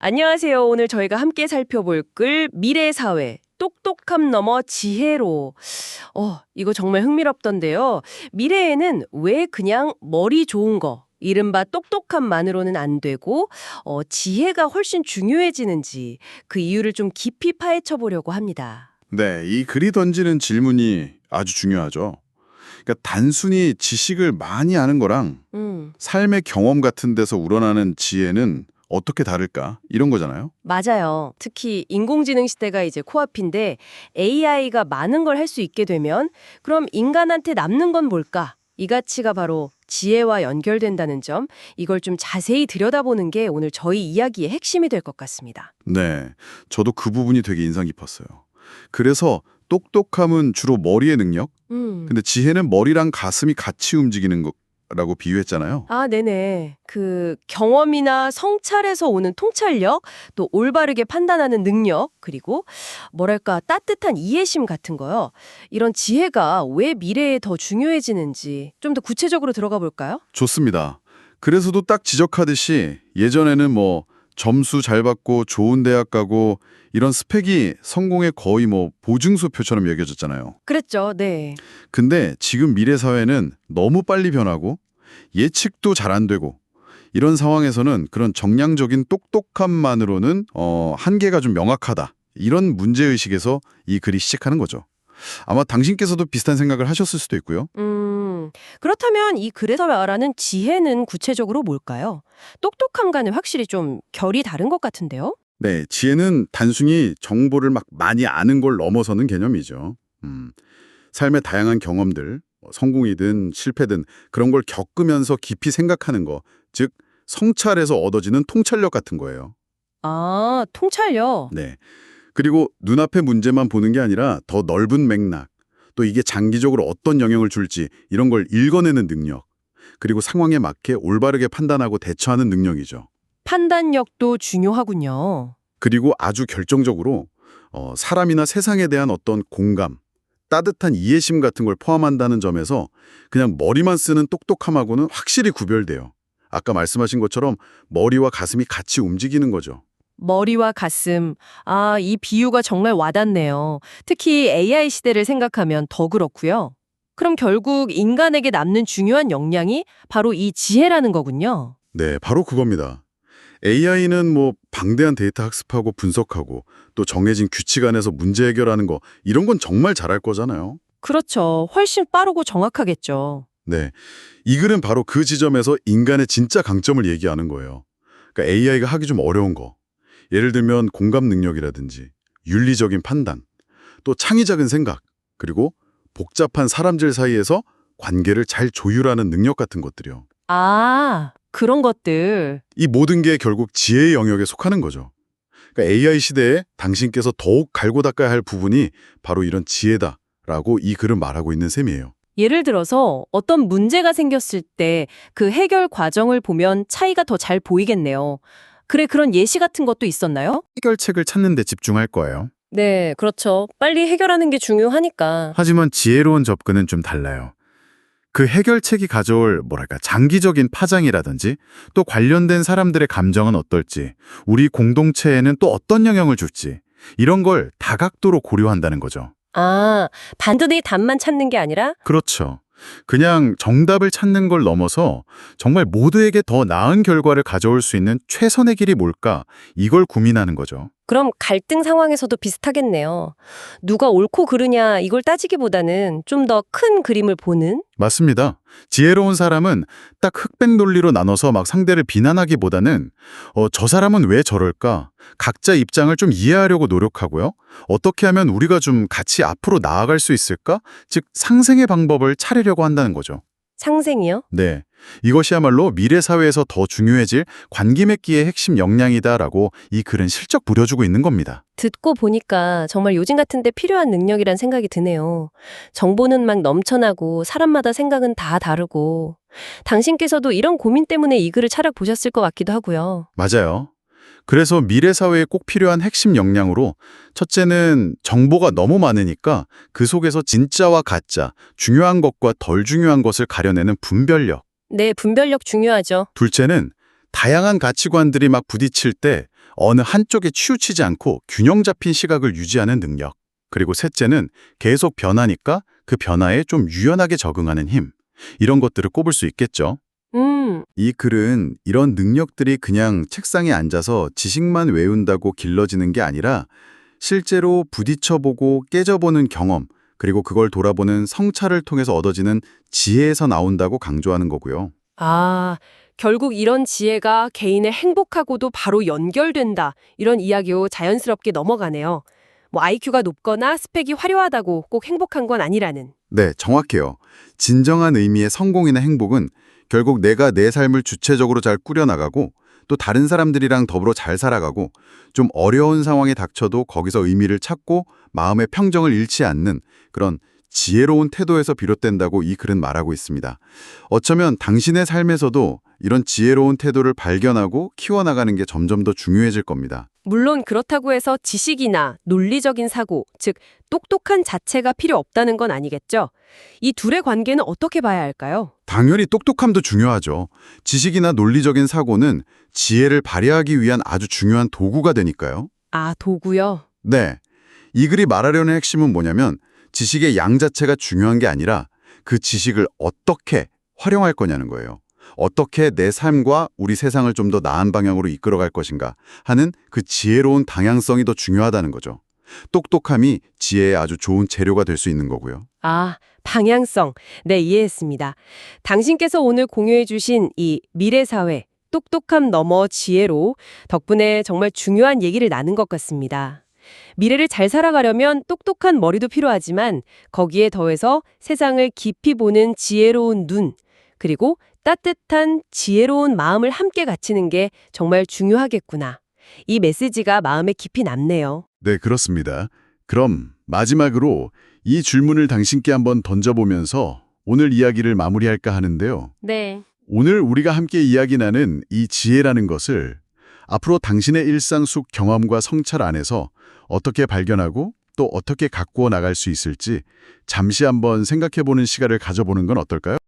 안녕하세요. 오늘 저희가 함께 살펴볼 글 미래사회 똑똑함 넘어 지혜로. 이거 정말 흥미롭던데요. 미래에는 왜 그냥 머리 좋은 거, 이른바 똑똑함만으로는 안 되고 지혜가 훨씬 중요해지는지 그 이유를 좀 깊이 파헤쳐 보려고 합니다. 네, 이 글이 던지는 질문이 아주 중요하죠. 그러니까 단순히 지식을 많이 아는 거랑 삶의 경험 같은 데서 우러나는 지혜는 어떻게 다를까? 이런 거잖아요. 맞아요. 특히 인공지능 시대가 이제 코앞인데 AI가 많은 걸 할 수 있게 되면 그럼 인간한테 남는 건 뭘까? 이 가치가 바로 지혜와 연결된다는 점, 이걸 좀 자세히 들여다보는 게 오늘 저희 이야기의 핵심이 될 것 같습니다. 네, 저도 그 부분이 되게 인상 깊었어요. 그래서 똑똑함은 주로 머리의 능력, 근데 지혜는 머리랑 가슴이 같이 움직이는 거라고 비유했잖아요. 아, 네네. 그 경험이나 성찰에서 오는 통찰력, 또 올바르게 판단하는 능력, 그리고 뭐랄까 따뜻한 이해심 같은 거요. 이런 지혜가 왜 미래에 더 중요해지는지 좀 더 구체적으로 들어가 볼까요? 좋습니다. 그래서도 딱 지적하듯이 예전에는 점수 잘 받고 좋은 대학 가고 이런 스펙이 성공의 거의 보증수표처럼 여겨졌잖아요. 그랬죠. 네. 근데 지금 미래 사회는 너무 빨리 변하고 예측도 잘 안 되고 이런 상황에서는 그런 정량적인 똑똑함만으로는 한계가 좀 명확하다. 이런 문제의식에서 이 글이 시작하는 거죠. 아마 당신께서도 비슷한 생각을 하셨을 수도 있고요. 그렇다면 이 글에서 말하는 지혜는 구체적으로 뭘까요? 똑똑함과는 확실히 좀 결이 다른 것 같은데요? 네, 지혜는 단순히 정보를 막 많이 아는 걸 넘어서는 개념이죠. 삶의 다양한 경험들, 성공이든 실패든 그런 걸 겪으면서 깊이 생각하는 거, 즉 성찰에서 얻어지는 통찰력 같은 거예요. 아, 통찰력. 네. 그리고 눈앞의 문제만 보는 게 아니라 더 넓은 맥락, 또 이게 장기적으로 어떤 영향을 줄지 이런 걸 읽어내는 능력, 그리고 상황에 맞게 올바르게 판단하고 대처하는 능력이죠. 판단력도 중요하군요. 그리고 아주 결정적으로 사람이나 세상에 대한 어떤 공감, 따뜻한 이해심 같은 걸 포함한다는 점에서 그냥 머리만 쓰는 똑똑함하고는 확실히 구별돼요. 아까 말씀하신 것처럼 머리와 가슴이 같이 움직이는 거죠. 머리와 가슴. 아, 이 비유가 정말 와닿네요. 특히 AI 시대를 생각하면 더 그렇고요. 그럼 결국 인간에게 남는 중요한 역량이 바로 이 지혜라는 거군요. 네, 바로 그겁니다. AI는 방대한 데이터 학습하고 분석하고 또 정해진 규칙 안에서 문제 해결하는 거 이런 건 정말 잘할 거잖아요. 그렇죠. 훨씬 빠르고 정확하겠죠. 네, 이 글은 바로 그 지점에서 인간의 진짜 강점을 얘기하는 거예요. 그러니까 AI가 하기 좀 어려운 거. 예를 들면 공감 능력이라든지 윤리적인 판단, 또 창의적인 생각, 그리고 복잡한 사람들 사이에서 관계를 잘 조율하는 능력 같은 것들이요. 아, 그런 것들. 이 모든 게 결국 지혜의 영역에 속하는 거죠. 그러니까 AI 시대에 당신께서 더욱 갈고 닦아야 할 부분이 바로 이런 지혜다라고 이 글은 말하고 있는 셈이에요. 예를 들어서 어떤 문제가 생겼을 때 그 해결 과정을 보면 차이가 더 잘 보이겠네요. 그래, 그런 예시 같은 것도 있었나요? 해결책을 찾는 데 집중할 거예요. 네, 그렇죠. 빨리 해결하는 게 중요하니까. 하지만 지혜로운 접근은 좀 달라요. 그 해결책이 가져올 장기적인 파장이라든지 또 관련된 사람들의 감정은 어떨지, 우리 공동체에는 또 어떤 영향을 줄지 이런 걸 다각도로 고려한다는 거죠. 아, 단순히 답만 찾는 게 아니라? 그렇죠. 그냥 정답을 찾는 걸 넘어서 정말 모두에게 더 나은 결과를 가져올 수 있는 최선의 길이 뭘까 이걸 고민하는 거죠. 그럼 갈등 상황에서도 비슷하겠네요. 누가 옳고 그르냐 이걸 따지기보다는 좀 더 큰 그림을 보는? 맞습니다. 지혜로운 사람은 딱 흑백 논리로 나눠서 막 상대를 비난하기보다는 저 사람은 왜 저럴까? 각자 입장을 좀 이해하려고 노력하고요. 어떻게 하면 우리가 좀 같이 앞으로 나아갈 수 있을까? 즉 상생의 방법을 찾으려고 한다는 거죠. 상생이요? 네. 이것이야말로 미래 사회에서 더 중요해질 관계 맺기의 핵심 역량이다라고 이 글은 실적 부려주고 있는 겁니다. 듣고 보니까 정말 요즘 같은 데 필요한 능력이란 생각이 드네요. 정보는 막 넘쳐나고 사람마다 생각은 다 다르고 당신께서도 이런 고민 때문에 이 글을 찾아보셨을 것 같기도 하고요. 맞아요. 그래서 미래 사회에 꼭 필요한 핵심 역량으로 첫째는 정보가 너무 많으니까 그 속에서 진짜와 가짜, 중요한 것과 덜 중요한 것을 가려내는 분별력. 네, 분별력 중요하죠. 둘째는 다양한 가치관들이 막 부딪힐 때 어느 한쪽에 치우치지 않고 균형 잡힌 시각을 유지하는 능력. 그리고 셋째는 계속 변하니까 그 변화에 좀 유연하게 적응하는 힘. 이런 것들을 꼽을 수 있겠죠. 이 글은 이런 능력들이 그냥 책상에 앉아서 지식만 외운다고 길러지는 게 아니라 실제로 부딪혀보고 깨져보는 경험, 그리고 그걸 돌아보는 성찰을 통해서 얻어지는 지혜에서 나온다고 강조하는 거고요. 아, 결국 이런 지혜가 개인의 행복하고도 바로 연결된다. 이런 이야기로 자연스럽게 넘어가네요. 뭐 IQ가 높거나 스펙이 화려하다고 꼭 행복한 건 아니라는. 네, 정확해요. 진정한 의미의 성공이나 행복은 결국 내가 내 삶을 주체적으로 잘 꾸려나가고 또 다른 사람들이랑 더불어 잘 살아가고 좀 어려운 상황에 닥쳐도 거기서 의미를 찾고 마음의 평정을 잃지 않는 그런 지혜로운 태도에서 비롯된다고 이 글은 말하고 있습니다. 어쩌면 당신의 삶에서도 이런 지혜로운 태도를 발견하고 키워나가는 게 점점 더 중요해질 겁니다. 물론 그렇다고 해서 지식이나 논리적인 사고, 즉 똑똑한 자체가 필요 없다는 건 아니겠죠? 이 둘의 관계는 어떻게 봐야 할까요? 당연히 똑똑함도 중요하죠. 지식이나 논리적인 사고는 지혜를 발휘하기 위한 아주 중요한 도구가 되니까요. 아, 도구요? 네. 이 글이 말하려는 핵심은 뭐냐면 지식의 양 자체가 중요한 게 아니라 그 지식을 어떻게 활용할 거냐는 거예요. 어떻게 내 삶과 우리 세상을 좀 더 나은 방향으로 이끌어갈 것인가 하는 그 지혜로운 방향성이 더 중요하다는 거죠. 똑똑함이 지혜의 아주 좋은 재료가 될 수 있는 거고요. 아, 방향성. 네, 이해했습니다. 당신께서 오늘 공유해 주신 이 미래사회, 똑똑함 넘어 지혜로 덕분에 정말 중요한 얘기를 나눈 것 같습니다. 미래를 잘 살아가려면 똑똑한 머리도 필요하지만 거기에 더해서 세상을 깊이 보는 지혜로운 눈, 그리고 따뜻한 지혜로운 마음을 함께 갖추는 게 정말 중요하겠구나. 이 메시지가 마음에 깊이 남네요. 네, 그렇습니다. 그럼 마지막으로 이 질문을 당신께 한번 던져보면서 오늘 이야기를 마무리할까 하는데요. 네. 오늘 우리가 함께 이야기 나눈 이 지혜라는 것을 앞으로 당신의 일상 속 경험과 성찰 안에서 어떻게 발견하고 또 어떻게 가꾸어 나갈 수 있을지 잠시 한번 생각해보는 시간을 가져보는 건 어떨까요?